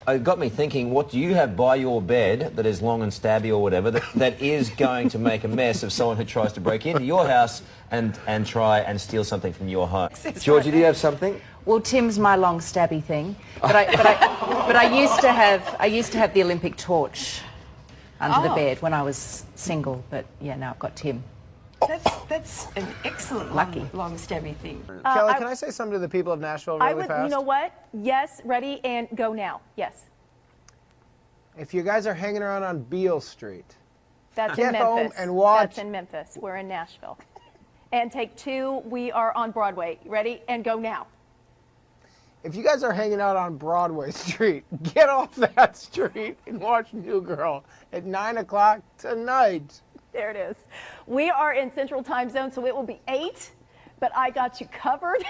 It got me thinking, what do you have by your bed that is long and stabby or whatever that is going to make a mess of someone who tries to break into your house and try and steal something from your home? Georgie, do you have something? Well, Tim's my long stabby thing, but I used to have the Olympic torch under the bed when I was single. But yeah, now I've got Tim. That's an excellent long stabby thing. Kelly, can I say something to the people of Nashville really fast? You know what? Yes, ready, and go now. Yes. If you guys are hanging around on Beale Street, that's get in Memphis. home and watch. That's in Memphis. We're in Nashville. And take 2, we are on Broadway. Ready, and go now. If you guys are hanging out on Broadway Street, get off that street and watch New Girl at 9 o'clock tonight. There it is. We are in Central Time Zone, so it will be 8, but I got you covered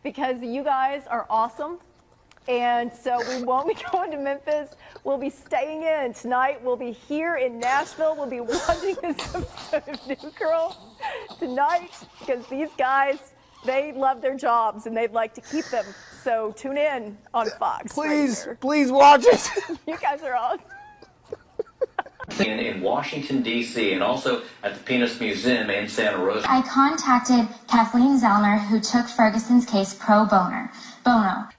because you guys are awesome. And so we won't be going to Memphis. We'll be staying in tonight. We'll be here in Nashville. We'll be watching this episode of New Girl tonight because these guys, they love their jobs and they'd like to keep them. So tune in on Fox. Please, please watch it. You guys are awesome. In Washington, D.C., and also at the Penis Museum in Santa Rosa. I contacted Kathleen Zellner, who took Ferguson's case pro bono.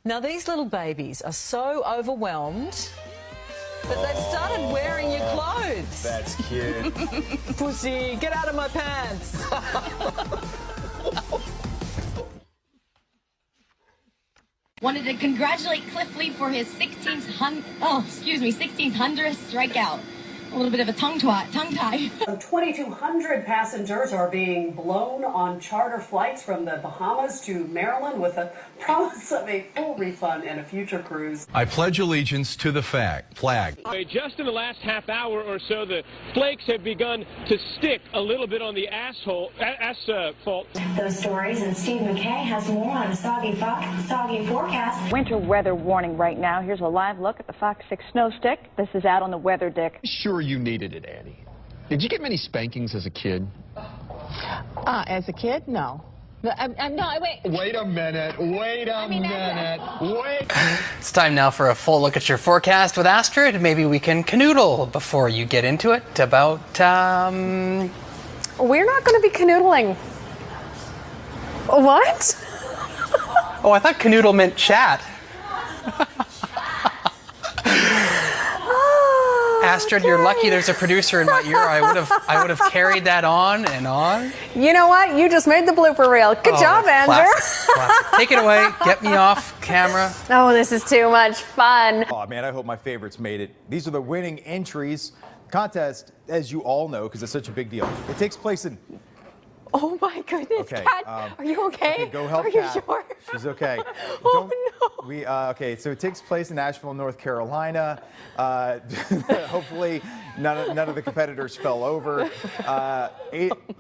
Now, these little babies are so overwhelmed that they've started wearing your clothes. That's cute. Pussy, get out of my pants. Wanted to congratulate Cliff Lee for his 1600th strikeout. A little bit of a tongue tie. 2,200 passengers are being blown on charter flights from the Bahamas to Maryland with a promise of a full refund and a future cruise. I pledge allegiance to the flag. Just in the last half hour or so, the flakes have begun to stick a little bit on the asphalt. Those stories, and Steve McKay has more on a soggy forecast. Winter weather warning right now. Here's a live look at the Fox 6 snow stick. This is out on the weather dick. Sure you needed it, Annie. Did you get many spankings as a kid? As a kid, no. No, wait. Wait a minute. It's time now for a full look at your forecast with Astrid. Maybe we can canoodle before you get into it about, We're not going to be canoodling. What? Oh, I thought canoodle meant chat. Astrid, you're lucky there's a producer in my ear. I would have carried that on and on. You know what? You just made the blooper reel. Good job, Andrew. Classic. Take it away. Get me off camera. Oh, this is too much fun. Oh, man, I hope my favorites made it. These are the winning entries. Contest, as you all know, because it's such a big deal. It takes place in... Oh my goodness, okay, Kat, are you okay? Okay, go help Are Kat. you sure? She's okay. Oh no. Okay, so it takes place in Nashville, North Carolina. Hopefully, none of the competitors fell over.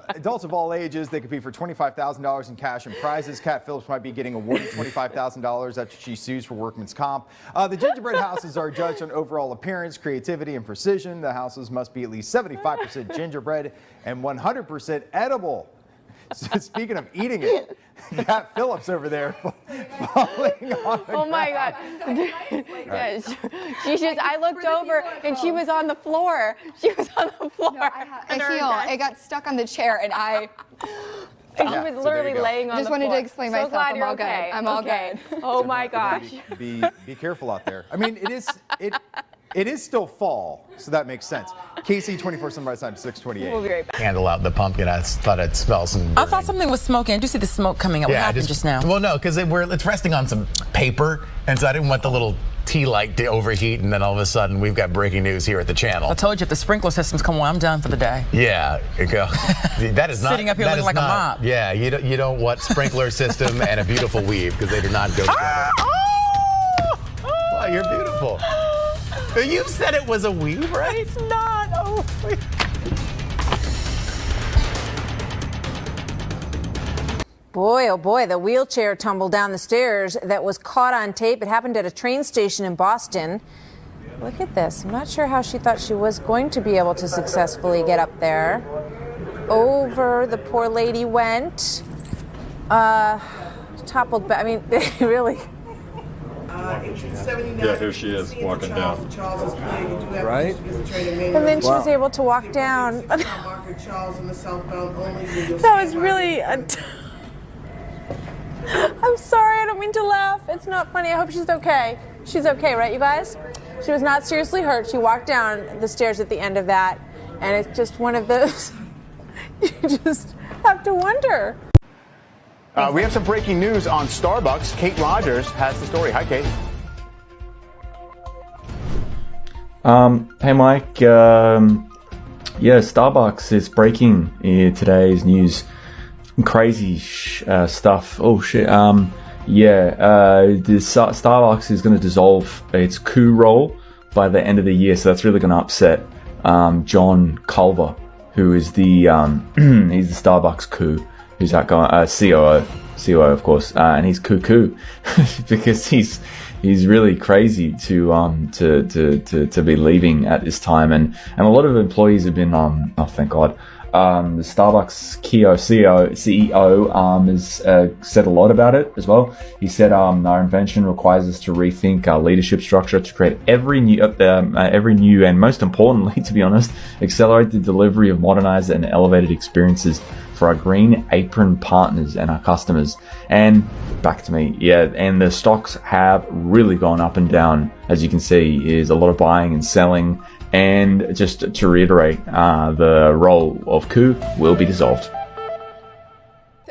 Adults of all ages, they compete for $25,000 in cash and prizes. Kat Phillips might be getting awarded $25,000 after she sues for workman's comp. The gingerbread houses are judged on overall appearance, creativity, and precision. The houses must be at least 75% gingerbread and 100% edible. So speaking of eating it, Kat Phillips over there falling on the Oh my ground. God. Yeah, she just, I looked over and she was on the floor. She was on the floor. No, it got stuck on the chair and she was literally laying on the floor. Just wanted to explain myself. Glad I'm you're all okay. good. I'm all good. Oh my gosh. Be careful out there. I mean, it is still fall, so that makes sense. KC 24/7 by the time 6:28. We'll be right back. Handle out the pumpkin. I thought I'd smell some burning. I thought something was smoking. I do see the smoke coming up. What happened just now? Well, no, because it's resting on some paper, and so I didn't want the little tea light to overheat, and then all of a sudden we've got breaking news here at the channel. I told you if the sprinkler systems come on, I'm done for the day. Yeah, that is not sitting up here looking like a mop. Yeah, you don't want sprinkler system and a beautiful weave because they do not go together. Wow, you're beautiful. You said it was a weave, right? It's not. Oh. Boy, oh boy, the wheelchair tumbled down the stairs that was caught on tape. It happened at a train station in Boston. Look at this. I'm not sure how she thought she was going to be able to successfully get up there. Over the poor lady went. Toppled back. I mean, they really... Yeah, here she is walking down. Right? And then she was able to walk down. That was really... I'm sorry, I don't mean to laugh. It's not funny. I hope she's okay. She's okay, right, you guys? She was not seriously hurt. She walked down the stairs at the end of that, and it's just one of those... you just have to wonder. We have some breaking news on Starbucks. Kate Rogers has the story. Hi, Kate. Hey, Mike. Yeah, Starbucks is breaking today's news. Crazy stuff. Oh, shit. Starbucks is going to dissolve its coup role by the end of the year, so that's really going to upset John Culver, who is the he's the Starbucks coup. Who's that guy? COO, of course, and he's cuckoo because he's really crazy to be leaving at this time, and a lot of employees have been oh, thank God. The Starbucks CEO has said a lot about it as well. He said our invention requires us to rethink our leadership structure to create every new and most importantly, to be honest, accelerate the delivery of modernized and elevated experiences for our green apron partners and our customers. And back to me, yeah, and the stocks have really gone up and down. As you can see, is a lot of buying and selling. And just to reiterate, the role of coup will be dissolved.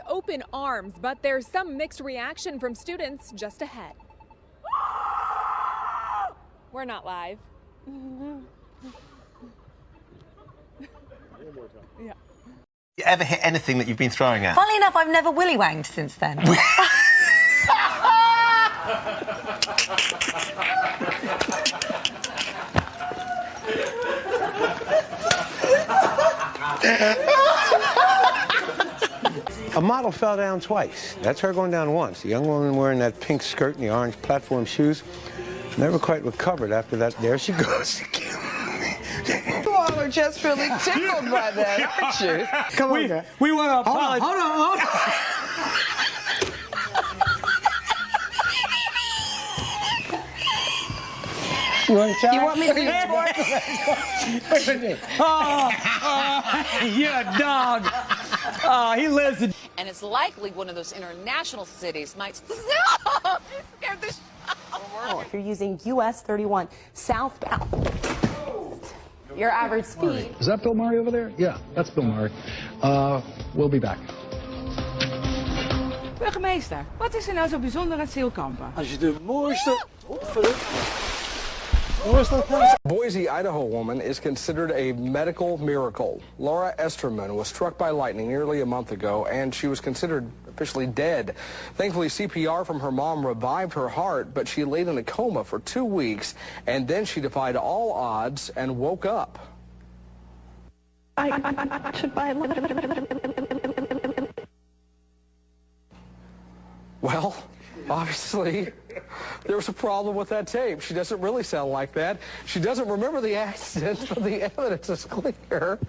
Open arms, but there's some mixed reaction from students just ahead. We're not live. Yeah. You ever hit anything that you've been throwing at? Funnily enough, I've never willy wanged since then. A model fell down twice. That's her going down once. A young woman wearing that pink skirt and the orange platform shoes never quite recovered after that. There she goes again. You all are just really tickled by that, aren't you? Come on, we want to apologize. Hold on. You want to try? You want me to be You're a dog. He lives in... And it's likely one of those international cities might... You scared the shit out of me. If you're using US 31 southbound, your average speed. Is that Bill Murray over there? Yeah, that's Bill Murray. We'll be back. Burgemeester, wat is er nou zo bijzonder aan Zeilkampen? Als je de mooiste... Boise, Idaho woman is considered a medical miracle. Laura Esterman was struck by lightning nearly a month ago, and she was considered officially dead. Thankfully, CPR from her mom revived her heart, but she laid in a coma for 2 weeks, and then she defied all odds and woke up. I should buy Well, obviously, there was a problem with that tape. She doesn't really sound like that. She doesn't remember the accident, but the evidence is clear.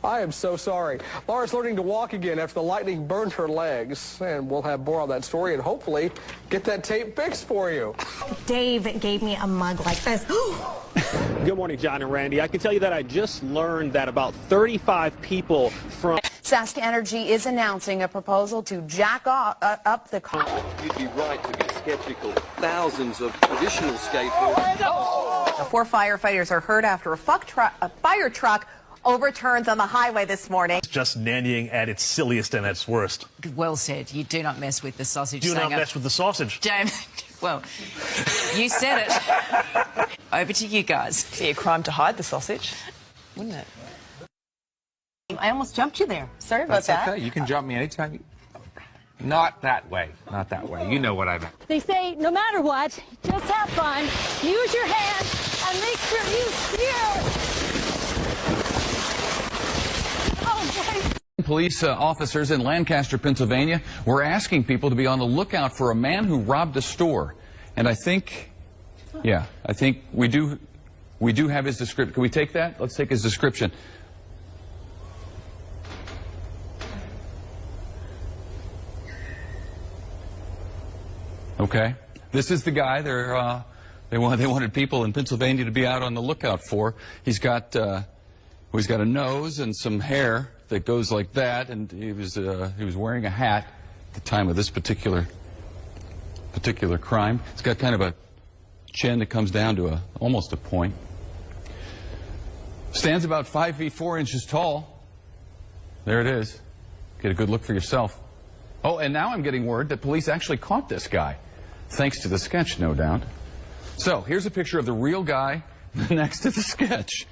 I am so sorry. Laura's learning to walk again after the lightning burned her legs, and we'll have more on that story and hopefully get that tape fixed for you. Dave gave me a mug like this. Good morning, John and Randy. I can tell you that I just learned that about 35 people from... Sask Energy is announcing a proposal to jack up the cost. You'd be right to be skeptical. Thousands of traditional skateboarders. 4 firefighters are hurt after a fire truck overturns on the highway this morning. It's just nannying at its silliest and its worst. Well said. You do not mess with the sausage. Do not mess with the sausage. Well, you said it. Over to you guys. It'd be a crime to hide the sausage, wouldn't it? I almost jumped you there. Sorry about that. Okay. You can jump me anytime. Not that way. Not that way. You know what I meant. They say no matter what, just have fun, use your hands, and make sure you steer. Oh, boy. Police officers in Lancaster, Pennsylvania, were asking people to be on the lookout for a man who robbed a store. And I think we do have his description. Can we take that? Let's take his description. Okay. This is the guy they wanted people in Pennsylvania to be out on the lookout for. He's got a nose and some hair that goes like that, and he was wearing a hat at the time of this particular crime. It's got kind of a chin that comes down to almost a point. Stands about 5 feet 4 inches tall. There it is. Get a good look for yourself. Oh, and now I'm getting word that police actually caught this guy, thanks to the sketch, no doubt. So here's a picture of the real guy next to the sketch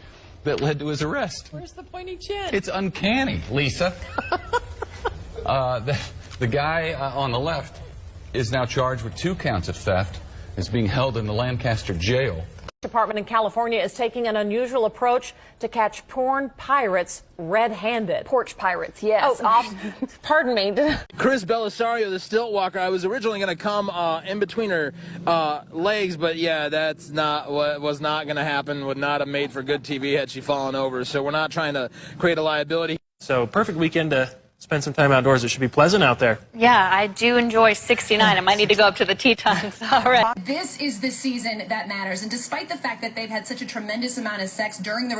that led to his arrest. Where's the pointy chin? It's uncanny, Lisa. The guy on the left is now charged with 2 counts of theft. Is being held in the Lancaster jail. Department in California is taking an unusual approach to catch porn pirates red-handed. Porch pirates, yes. Oh, pardon me. Chris Belisario, the stilt walker. I was originally going to come in between her legs, but yeah, that's not what was not going to happen. Would not have made for good TV had she fallen over. So we're not trying to create a liability. So perfect weekend to spend some time outdoors. It should be pleasant out there. Yeah, I do enjoy 69. I might need to go up to the tee times. All right. This is the season that matters, and despite the fact that they've had such a tremendous amount of success during the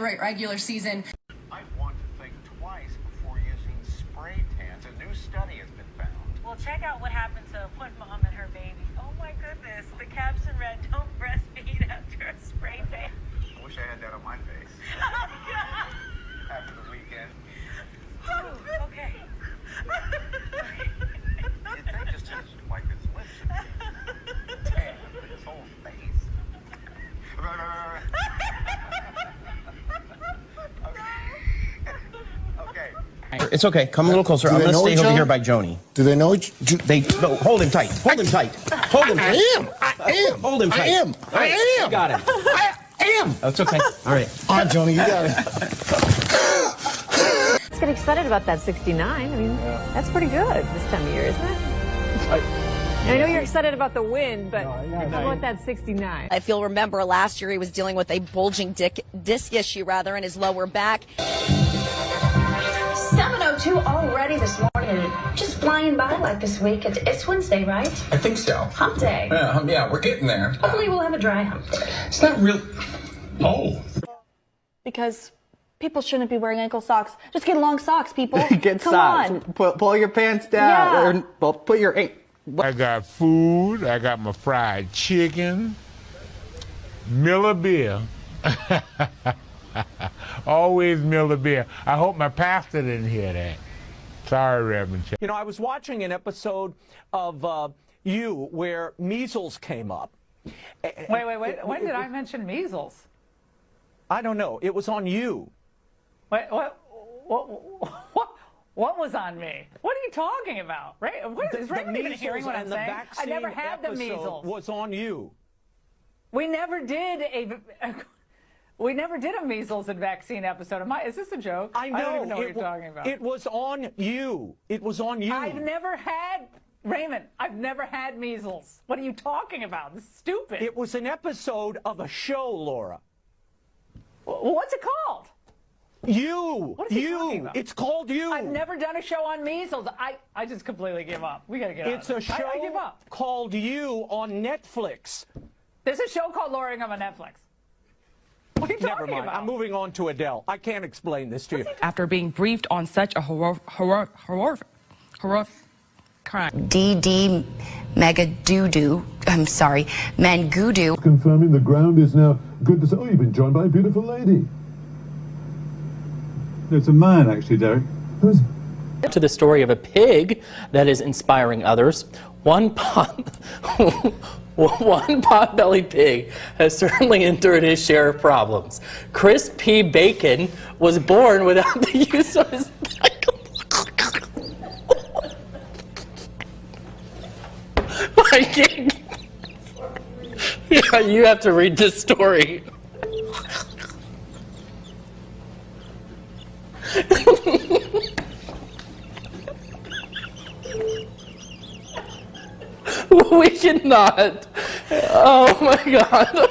regular season. I want to think twice before using spray tans. A new study has been found. Well, check out what happened to one mom and her baby. Oh my goodness, the caption read, "Don't breastfeed after a spray tan." I wish I had that on my face. Oh, God. After the weekend. Oh, okay. That just has to wipe his lips and tan his whole face. Okay. It's okay. Come a little closer. I'm going to stay over here by Joni. Do they know each? No, hold him tight. Hold him tight. Hold him tight. I am. Hold him tight. I am. You got him. I am. That's okay. All right. All right, Joni, you got it. Let's get excited about that 69. I mean, that's pretty good this time of year, isn't it? I know you're excited about the win, but how about that 69? If you'll remember, last year he was dealing with a bulging disc issue, in his lower back. 7:02 already this morning. Just flying by like this week. It's Wednesday, right? I think so. Hump day. Yeah, we're getting there. Hopefully we'll have a dry hump day. It's not real. Oh. Because people shouldn't be wearing ankle socks. Just get long socks, people. Get Come socks. on. Pull your pants down. Yeah. Or put your I got food. I got my fried chicken. Miller beer. Always Miller beer. I hope my pastor didn't hear that. Sorry, Reverend. You know, I was watching an episode of You where measles came up. Wait. When did I mention measles? I don't know. It was on You. Wait, what was on me? What are you talking about? Is Raymond even hearing what I'm saying? I never had the measles. Was on You. We never did a measles and vaccine episode. Is this a joke? I know. I don't even know what you're talking about. It was on You. It was on You. Raymond, I've never had measles. What are you talking about? This is stupid. It was an episode of a show, Laura. What's it called? You. What is he talking about? It's called You. I've never done a show on measles. I just completely give up. We got to get out of It's a show I give up. called You on Netflix. There's a show called Laura Ingraham on Netflix. What are you Never talking mind. about? I'm moving on to Adele. I can't explain this to you. After being briefed on such a horrific crime. DD Mangudu. Confirming the ground is now good to say. Oh, you've been joined by a beautiful lady. It's a man, actually, Derek. Who's... To the story of a pig that is inspiring others. One pot-bellied pig has certainly endured his share of problems. Chris P. Bacon was born without the use of his I can't. Yeah, you have to read this story. We cannot. Oh my God.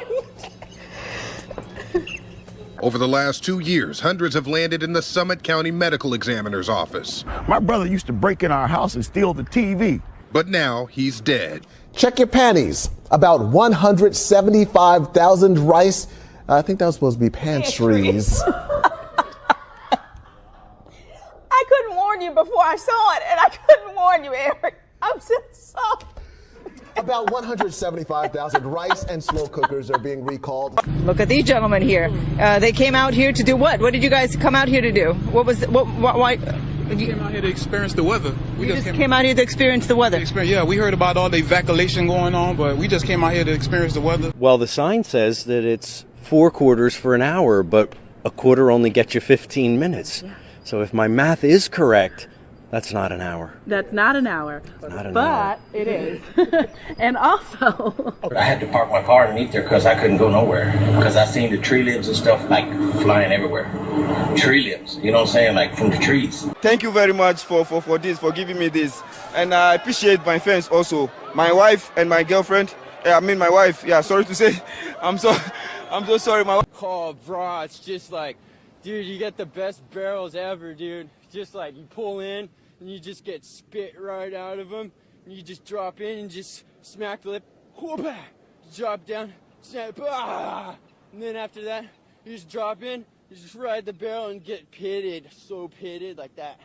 Over the last 2 years, hundreds have landed in the Summit County Medical Examiner's office. My brother used to break in our house and steal the TV. but now he's dead. Check your panties. About 175,000 rice. I think that was supposed to be pantries. I couldn't warn you before I saw it, and I couldn't warn you, Eric. I'm so sorry. About 175,000 rice and slow cookers are being recalled. Look at these gentlemen here. They came out here to do what? What did you guys come out here to do? Why? We came out here to experience the weather. We just came out here to experience the weather. Yeah, we heard about all the evacuation going on, but we just came out here to experience the weather. Well, the sign says that it's 4 quarters for an hour, but a quarter only gets you 15 minutes. Yeah. So if my math is correct, that's not an hour. That's not an hour. Not an but hour. It is. And also, I had to park my car underneath there because I couldn't go nowhere. Because I seen the tree limbs and stuff like flying everywhere. Tree limbs, you know what I'm saying? Like from the trees. Thank you very much for this, for giving me this. And I appreciate my friends also. My wife and my girlfriend. My wife. Yeah, sorry to say. I'm so sorry, my wife. Oh, bro, it's just like, dude, you get the best barrels ever, dude. Just like you pull in and you just get spit right out of them. And you just drop in and just smack the lip. Whoop-ah, drop down, snap, ah. And then after that, you just drop in, you just ride the barrel and get pitted. So pitted like that.